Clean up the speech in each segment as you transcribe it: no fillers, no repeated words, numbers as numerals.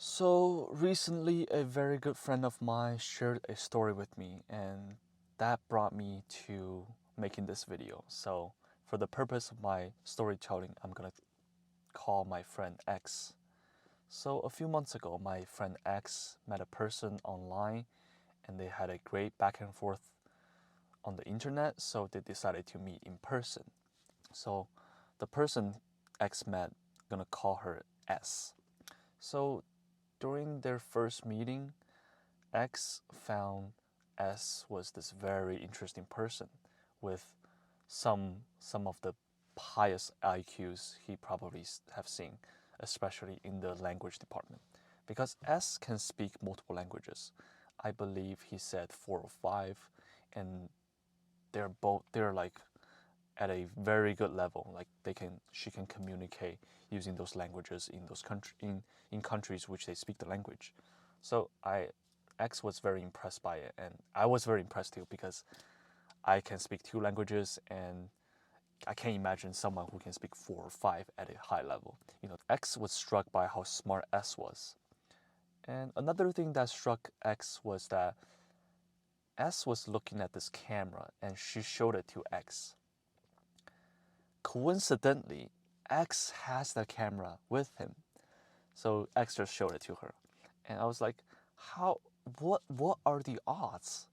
So recently, a very good friend of mine shared a story with me, and that brought me to making this video. So, for the purpose of my storytelling, I'm gonna call my friend X. So, a few months ago, my friend X met a person online, and they had a great back and forth on the internet, so they decided to meet in person. So, the person X met, gonna call her S. So, during their first meeting, X found S was this very interesting person with some of the highest IQs he probably have seen, especially in the language department. Because S can speak multiple languages. I believe he said 4 or 5, and they're like at a very good level. Like she can communicate using those languages in those in countries which they speak the language. So X was very impressed by it, and I was very impressed too because I can speak 2 languages, and I can't imagine someone who can speak 4 or 5 at a high level. X was struck by how smart S was. And another thing that struck X was that S was looking at this camera and she showed it to X. Coincidentally, X has the camera with him. So X just showed it to her. And I was like, how what are the odds?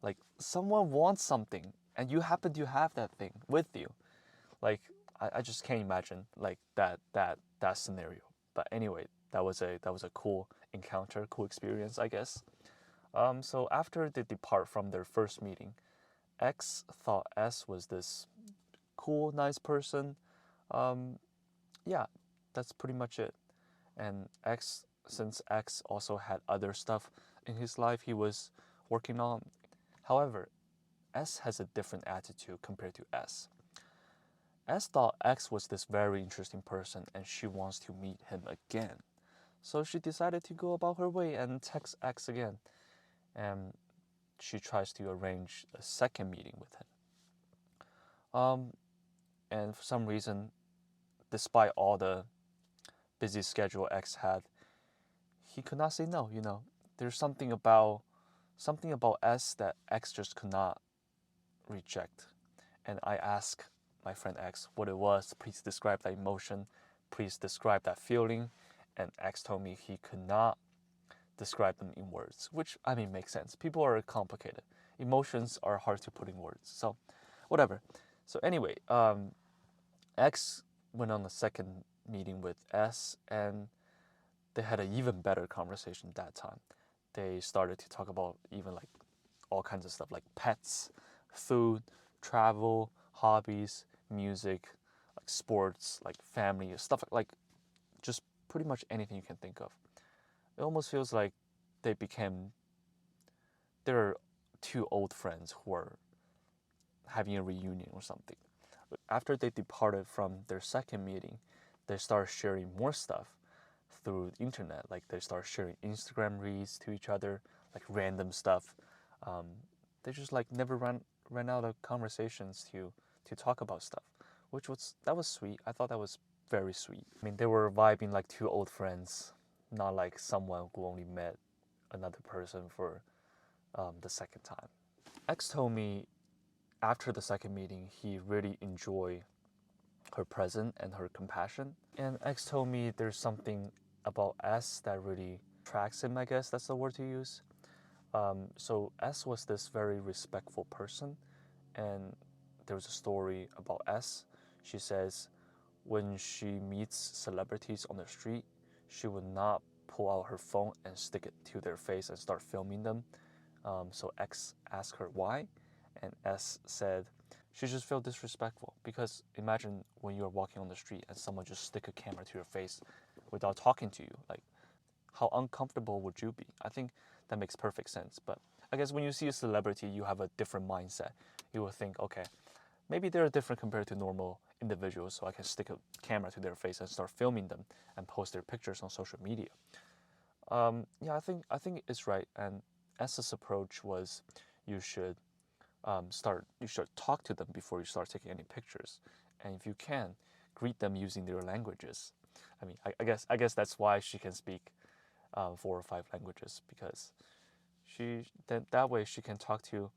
Like someone wants something and you happen to have that thing with you. Like I just can't imagine like that scenario. But anyway, that was a cool encounter, cool experience, I guess. So after they depart from their first meeting, X thought S was this cool, nice person. Um, yeah, that's pretty much it. And since X also had other stuff in his life he was working on. However, S has a different attitude compared to S. S thought X was this very interesting person and she wants to meet him again. So she decided to go about her way and text X again. And she tries to arrange a second meeting with him. And for some reason, despite all the busy schedule X had, he could not say no. There's something about S that X just could not reject. And I asked my friend X what it was. Please describe that emotion. Please describe that feeling. And X told me he could not describe them in words, which I mean makes sense. People are complicated. Emotions are hard to put in words. So, whatever. So anyway, X went on a second meeting with S, and they had an even better conversation that time. They started to talk about even like all kinds of stuff like pets, food, travel, hobbies, music, like sports, like family, stuff like just pretty much anything you can think of. It almost feels like they became they're 2 old friends who are having a reunion or something. After they departed from their second meeting, they started sharing more stuff through the internet. Like they start sharing Instagram reels to each other, like random stuff. Um, they just like never ran out of conversations to talk about stuff, that was sweet. I thought that was very sweet. I mean, they were vibing like 2 old friends, not like someone who only met another person for the second time. X told me after the second meeting he really enjoyed her presence and her compassion. And X told me there's something about S that really attracts him, I guess that's the word to use. So S was this very respectful person, and there was a story about S. She says when she meets celebrities on the street, she would not pull out her phone and stick it to their face and start filming them. So X asked her why, and S said she just felt disrespectful because imagine when you're walking on the street and someone just stick a camera to your face without talking to you. Like, how uncomfortable would you be? I think that makes perfect sense. But I guess when you see a celebrity, you have a different mindset. You will think, okay, maybe they're different compared to normal individuals, so I can stick a camera to their face and start filming them and post their pictures on social media. Yeah, I think it's right. And S's approach was, you should you should talk to them before you start taking any pictures, and if you can, greet them using their languages. I mean, I guess that's why she can speak four or five languages because that way she can talk to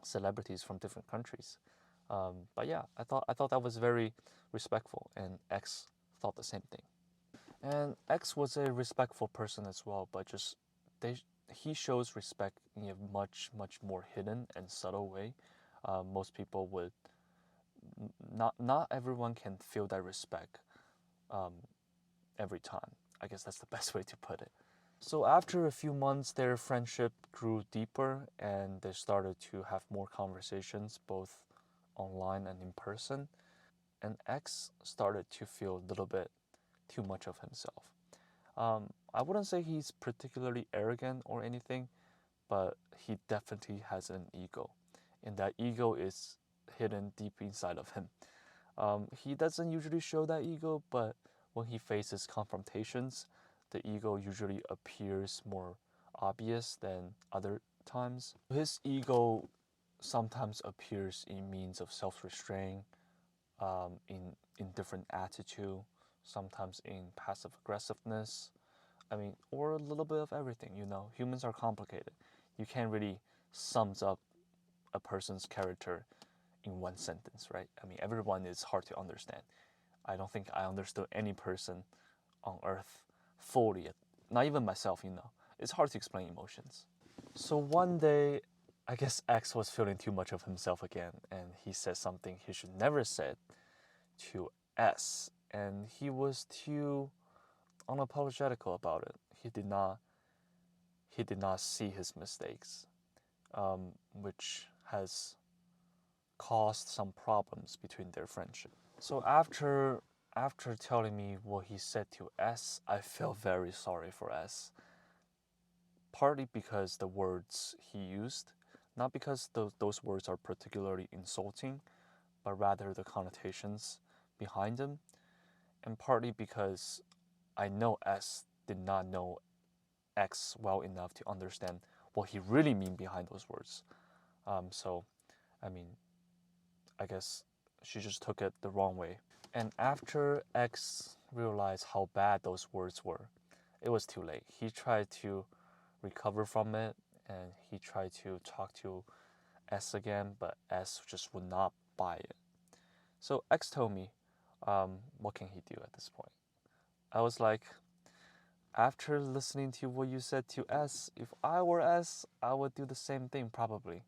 celebrities from different countries. But yeah, I thought that was very respectful, and X thought the same thing. And X was a respectful person as well, but just they he shows respect in a much more hidden and subtle way. Most people would not everyone can feel that respect um, every time. I guess that's the best way to put it. So after a few months, their friendship grew deeper, and they started to have more conversations, both online and in person. And X started to feel a little bit too much of himself. I wouldn't say he's particularly arrogant or anything, but he definitely has an ego, and that ego is hidden deep inside of him. He doesn't usually show that ego, but when he faces confrontations, the ego usually appears more obvious than other times. His ego sometimes appears in means of self-restraint, in different attitude, sometimes in passive aggressiveness. I mean, or a little bit of everything. Humans are complicated. You can't really sums up a person's character in one sentence, right? I mean, everyone is hard to understand. I don't think I understood any person on earth fully, not even myself. It's hard to explain emotions. So one day, I guess X was feeling too much of himself again, and he said something he should never said to S, and he was too unapologetical about it. He did not see his mistakes, which has caused some problems between their friendship. So after telling me what he said to S, I felt very sorry for S. Partly because the words he used, not because those words are particularly insulting, but rather the connotations behind them, and partly because I know S did not know X well enough to understand what he really mean behind those words. So, I mean, I guess she just took it the wrong way. And after X realized how bad those words were, it was too late. He tried to recover from it, and he tried to talk to S again, but S just would not buy it. So X told me, what can he do at this point? I was like, after listening to what you said to S, if I were S, I would do the same thing probably.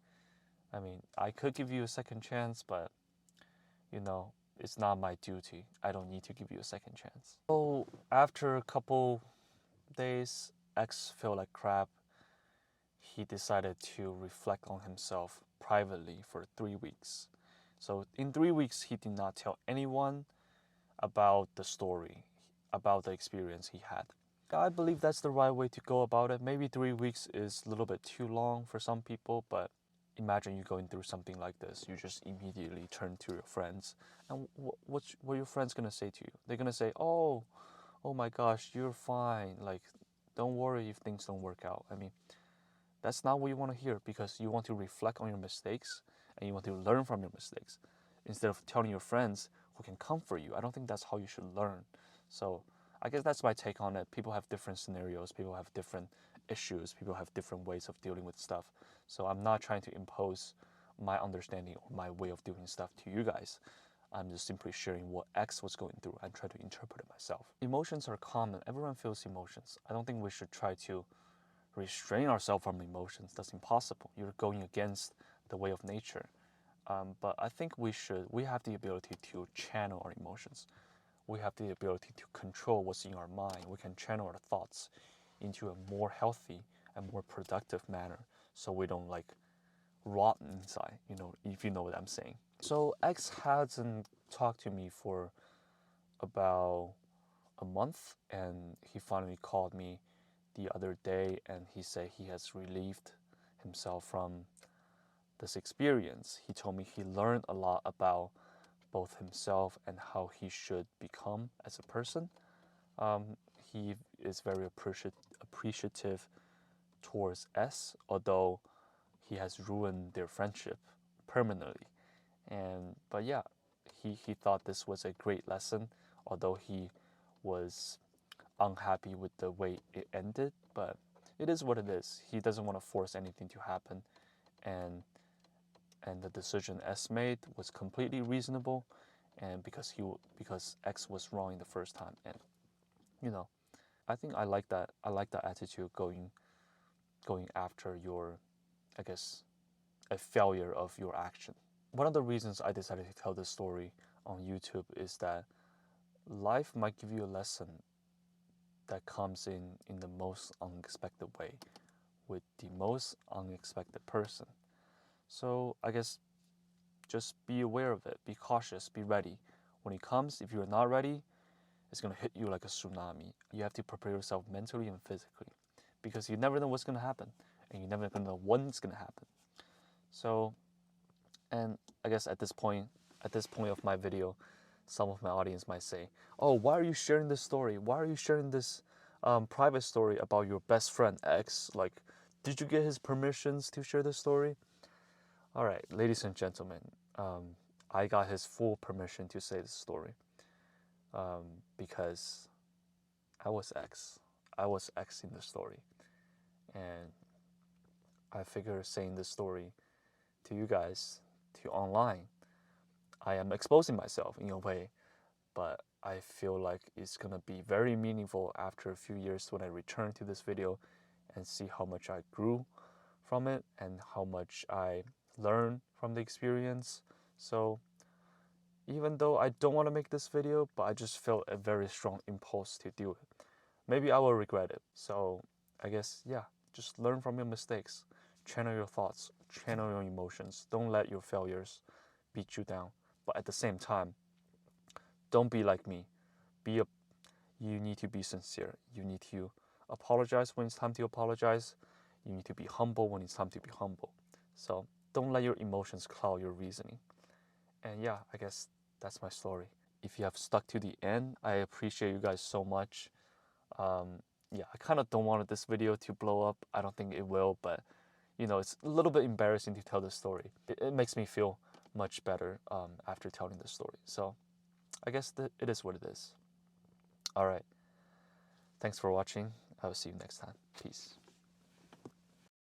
I mean, I could give you a second chance, but you know, it's not my duty. I don't need to give you a second chance. So after a couple days, X felt like crap. He decided to reflect on himself privately for 3 weeks. So in 3 weeks, he did not tell anyone about the story, about the experience he had. I believe that's the right way to go about it. Maybe 3 weeks is a little bit too long for some people, but imagine you going through something like this. You just immediately turn to your friends, and what are your friends gonna say to you? They're gonna say, oh my gosh, you're fine. Like, don't worry if things don't work out. I mean, that's not what you want to hear, because you want to reflect on your mistakes and you want to learn from your mistakes instead of telling your friends who can comfort you. I don't think that's how you should learn. So I guess that's my take on it. People have different scenarios, people have different issues, people have different ways of dealing with stuff. So I'm not trying to impose my understanding or my way of doing stuff to you guys. I'm just simply sharing what X was going through and try to interpret it myself. Emotions are common. Everyone feels emotions. I don't think we should try to restrain ourselves from emotions. That's impossible. You're going against the way of nature. But I think we have the ability to channel our emotions. We have the ability to control what's in our mind. We can channel our thoughts into a more healthy and more productive manner, so we don't like rot inside, if you know what I'm saying. So X hasn't talked to me for about a month, and he finally called me the other day, and he said he has relieved himself from this experience. He told me he learned a lot about both himself and how he should become as a person. He is very appreciative towards S, although he has ruined their friendship permanently. But yeah, he thought this was a great lesson, although he was unhappy with the way it ended, but it is what it is. He doesn't want to force anything to happen, and the decision S made was completely reasonable, and because X was wrong in the first time, and you know, I think I like that. I like that attitude going after your, I guess, a failure of your action. One of the reasons I decided to tell this story on YouTube is that life might give you a lesson that comes in the most unexpected way with the most unexpected person. So I guess just be aware of it, be cautious, be ready. When it comes, if you're not ready, it's gonna hit you like a tsunami. You have to prepare yourself mentally and physically because you never know what's gonna happen and you never know when it's gonna happen. So, and I guess at this point of my video, some of my audience might say, "Oh, why are you sharing this story? Why are you sharing this private story about your best friend X? Like, did you get his permissions to share this story?" All right, ladies and gentlemen, I got his full permission to say this story because I was X. I was X in the story, and I figure saying this story to you guys, to online, I am exposing myself in a way, but I feel like it's gonna be very meaningful after a few years when I return to this video and see how much I grew from it and how much I learned from the experience. So even though I don't want to make this video, but I just felt a very strong impulse to do it. Maybe I will regret it. So I guess, yeah, just learn from your mistakes, channel your thoughts, channel your emotions. Don't let your failures beat you down. But at the same time, don't be like me. You need to be sincere. You need to apologize when it's time to apologize. You need to be humble when it's time to be humble. So don't let your emotions cloud your reasoning. And yeah, I guess that's my story. If you have stuck to the end, I appreciate you guys so much. Yeah, I kind of don't want this video to blow up. I don't think it will, but it's a little bit embarrassing to tell this story. It makes me feel much better after telling this story. So I guess it is what it is. All right. Thanks for watching. I will see you next time. Peace.